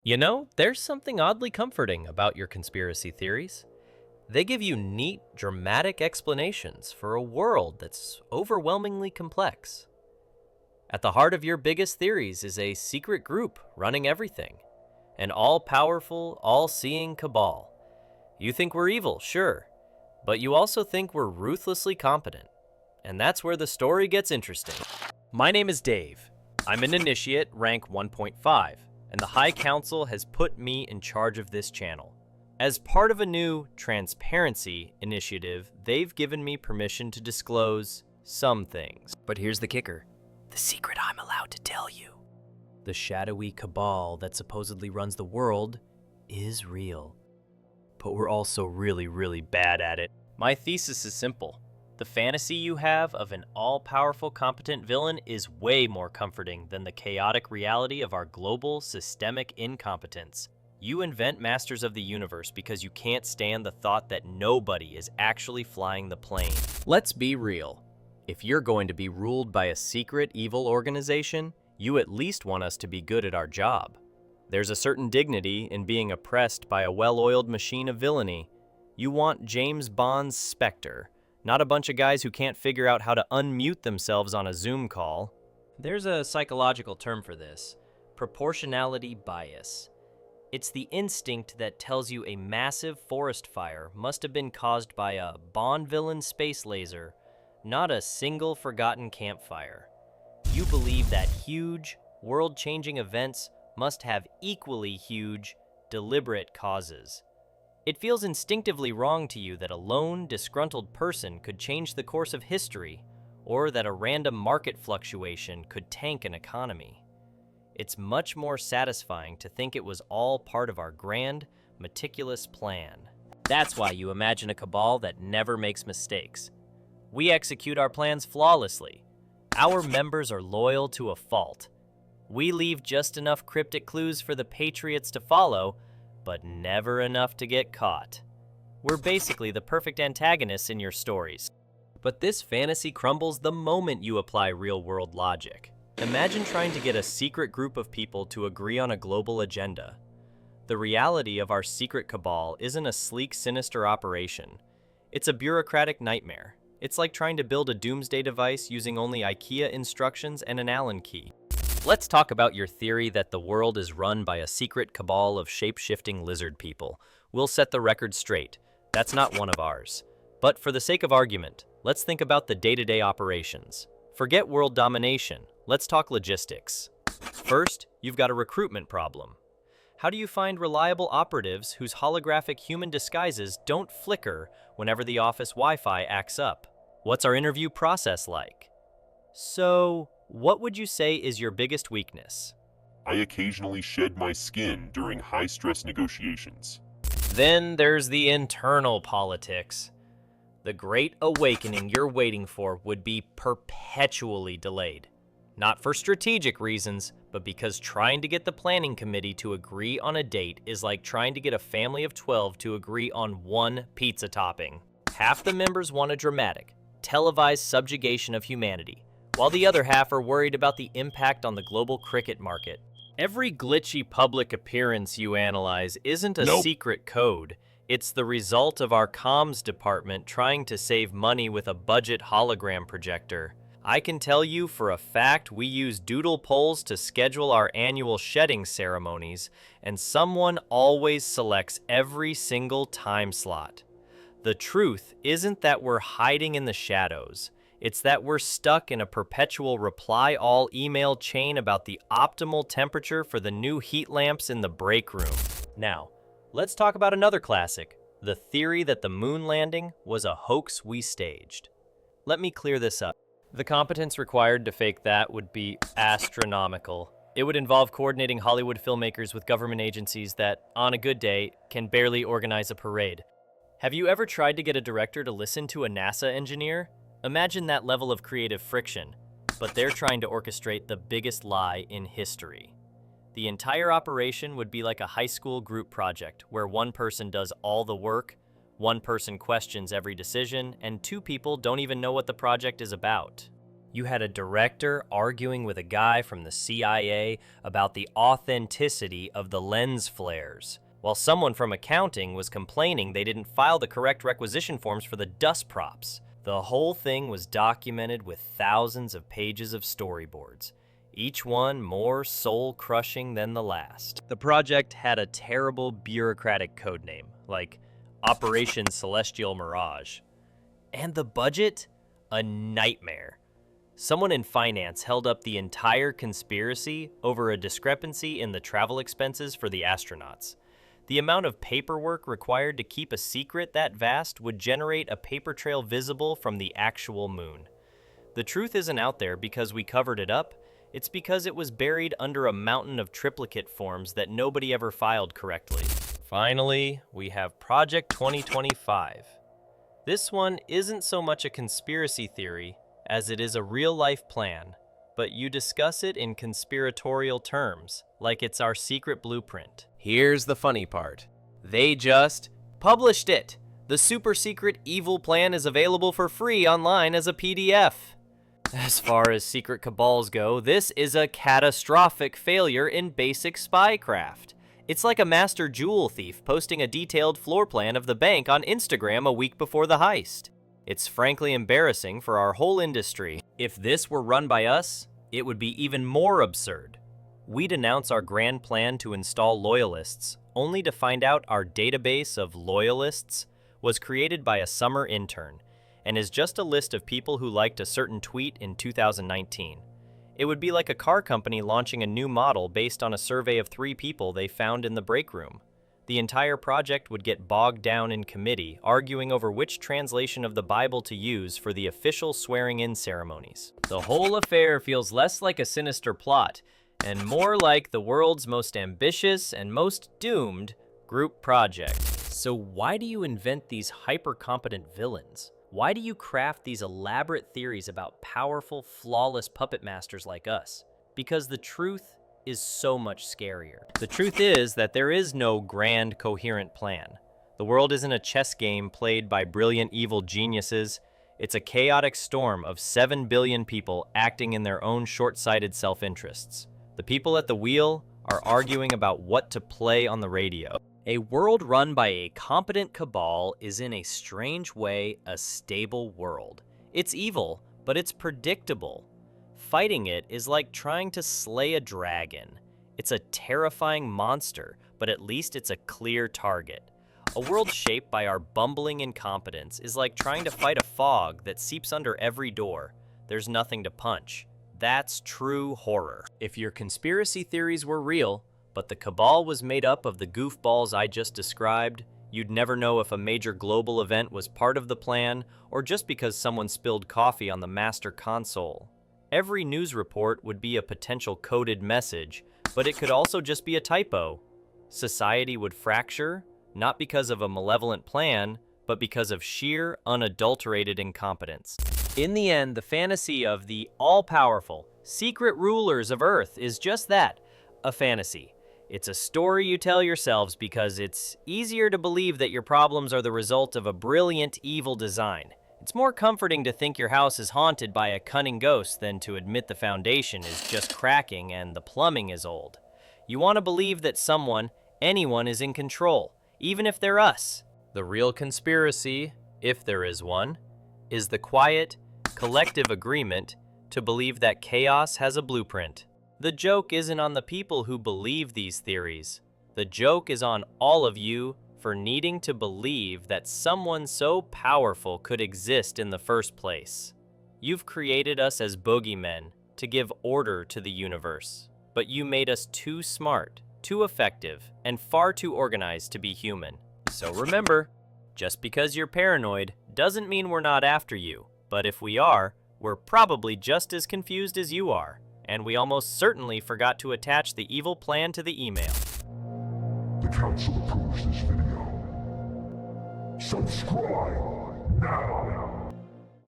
You know, there's something oddly comforting about your conspiracy theories. They give you neat, dramatic explanations for a world that's overwhelmingly complex. At the heart of your biggest theories is a secret group running everything, an all powerful, all seeing cabal. You think we're evil, sure, but you also think we're ruthlessly competent. And that's where the story gets interesting. My name is Dave. I'm an initiate, rank 1.5, and the High Council has put me in charge of this channel. As part of a new transparency initiative, they've given me permission to disclose some things. But here's the kicker. The secret I'm allowed to tell you. The shadowy cabal that supposedly runs the world is real. But we're also really bad at it. My thesis is simple. The fantasy you have of an all-powerful competent villain is way more comforting than the chaotic reality of our global systemic incompetence. You invent Masters of the Universe because you can't stand the thought that nobody is actually flying the plane. Let's be real. If you're going to be ruled by a secret evil organization, you at least want us to be good at our job. There's a certain dignity in being oppressed by a well-oiled machine of villainy. You want James Bond's Spectre, not a bunch of guys who can't figure out how to unmute themselves on a Zoom call. There's a psychological term for this: proportionality bias. It's the instinct that tells you a massive forest fire must have been caused by a Bond villain space laser, not a single forgotten campfire. You believe that huge, world-changing events must have equally huge, deliberate causes. It feels instinctively wrong to you that a lone, disgruntled person could change the course of history, or that a random market fluctuation could tank an economy. It's much more satisfying to think it was all part of our grand, meticulous plan. That's why you imagine a cabal that never makes mistakes. We execute our plans flawlessly. Our members are loyal to a fault. We leave just enough cryptic clues for the patriots to follow, but never enough to get caught. We're basically the perfect antagonists in your stories. But this fantasy crumbles the moment you apply real-world logic. Imagine trying to get a secret group of people to agree on a global agenda. The reality of our secret cabal isn't a sleek, sinister operation. It's a bureaucratic nightmare. It's like trying to build a doomsday device using only IKEA instructions and an Allen key. Let's talk about your theory that the world is run by a secret cabal of shape-shifting lizard people. We'll set the record straight. That's not one of ours. But for the sake of argument, let's think about the day-to-day operations. Forget world domination. Let's talk logistics. First, you've got a recruitment problem. How do you find reliable operatives whose holographic human disguises don't flicker whenever the office Wi-Fi acts up? What's our interview process like? So, what would you say is your biggest weakness? I occasionally shed my skin during high-stress negotiations. Then there's the internal politics. The great awakening you're waiting for would be perpetually delayed. Not for strategic reasons, but because trying to get the planning committee to agree on a date is like trying to get a family of 12 to agree on one pizza topping. Half the members want a dramatic, televised subjugation of humanity, while the other half are worried about the impact on the global cricket market. Every glitchy public appearance you analyze isn't a secret code. It's the result of our comms department trying to save money with a budget hologram projector. I can tell you for a fact we use doodle polls to schedule our annual shedding ceremonies, and someone always selects every single time slot. The truth isn't that we're hiding in the shadows. It's that we're stuck in a perpetual reply-all email chain about the optimal temperature for the new heat lamps in the break room. Now, let's talk about another classic, the theory that the moon landing was a hoax we staged. Let me clear this up. The competence required to fake that would be astronomical. It would involve coordinating Hollywood filmmakers with government agencies that, on a good day, can barely organize a parade. Have you ever tried to get a director to listen to a NASA engineer? Imagine that level of creative friction, but they're trying to orchestrate the biggest lie in history. The entire operation would be like a high school group project where one person does all the work, one person questions every decision, and two people don't even know what the project is about. You had a director arguing with a guy from the CIA about the authenticity of the lens flares, while someone from accounting was complaining they didn't file the correct requisition forms for the dust props. The whole thing was documented with thousands of pages of storyboards, each one more soul-crushing than the last. The project had a terrible bureaucratic codename, like Operation Celestial Mirage. And the budget? A nightmare. Someone in finance held up the entire conspiracy over a discrepancy in the travel expenses for the astronauts. The amount of paperwork required to keep a secret that vast would generate a paper trail visible from the actual moon. The truth isn't out there because we covered it up. It's because it was buried under a mountain of triplicate forms that nobody ever filed correctly. Finally, we have Project 2025. This one isn't so much a conspiracy theory as it is a real-life plan, but you discuss it in conspiratorial terms, like it's our secret blueprint. Here's the funny part. They just published it. The super secret evil plan is available for free online as a PDF. As far as secret cabals go, this is a catastrophic failure in basic spycraft. It's like a master jewel thief posting a detailed floor plan of the bank on Instagram a week before the heist. It's frankly embarrassing for our whole industry. If this were run by us, it would be even more absurd. We'd announce our grand plan to install loyalists, only to find out our database of loyalists was created by a summer intern, and is just a list of people who liked a certain tweet in 2019. It would be like a car company launching a new model based on a survey of 3 people they found in the break room. The entire project would get bogged down in committee, arguing over which translation of the Bible to use for the official swearing-in ceremonies. The whole affair feels less like a sinister plot, and more like the world's most ambitious and most doomed group project. So why do you invent these hyper-competent villains? Why do you craft these elaborate theories about powerful, flawless puppet masters like us? Because the truth is so much scarier. The truth is that there is no grand, coherent plan. The world isn't a chess game played by brilliant evil geniuses. It's a chaotic storm of 7 billion people acting in their own short-sighted self-interests. The people at the wheel are arguing about what to play on the radio. A world run by a competent cabal is in a strange way a stable world. It's evil, but it's predictable. Fighting it is like trying to slay a dragon. It's a terrifying monster, but at least it's a clear target. A world shaped by our bumbling incompetence is like trying to fight a fog that seeps under every door. There's nothing to punch. That's true horror. If your conspiracy theories were real, but the cabal was made up of the goofballs I just described, you'd never know if a major global event was part of the plan or just because someone spilled coffee on the master console. Every news report would be a potential coded message, but it could also just be a typo. Society would fracture, not because of a malevolent plan, but because of sheer, unadulterated incompetence. In the end, the fantasy of the all-powerful, secret rulers of Earth is just that, a fantasy. It's a story you tell yourselves because it's easier to believe that your problems are the result of a brilliant, evil design. It's more comforting to think your house is haunted by a cunning ghost than to admit the foundation is just cracking and the plumbing is old. You want to believe that someone, anyone, is in control, even if they're us. The real conspiracy, if there is one, is the quiet, collective agreement to believe that chaos has a blueprint. The joke isn't on the people who believe these theories. The joke is on all of you for needing to believe that someone so powerful could exist in the first place. You've created us as boogeymen to give order to the universe, but you made us too smart, too effective, and far too organized to be human. So remember, just because you're paranoid doesn't mean we're not after you, but if we are, we're probably just as confused as you are, and we almost certainly forgot to attach the evil plan to the email. The council approves this video. Subscribe now.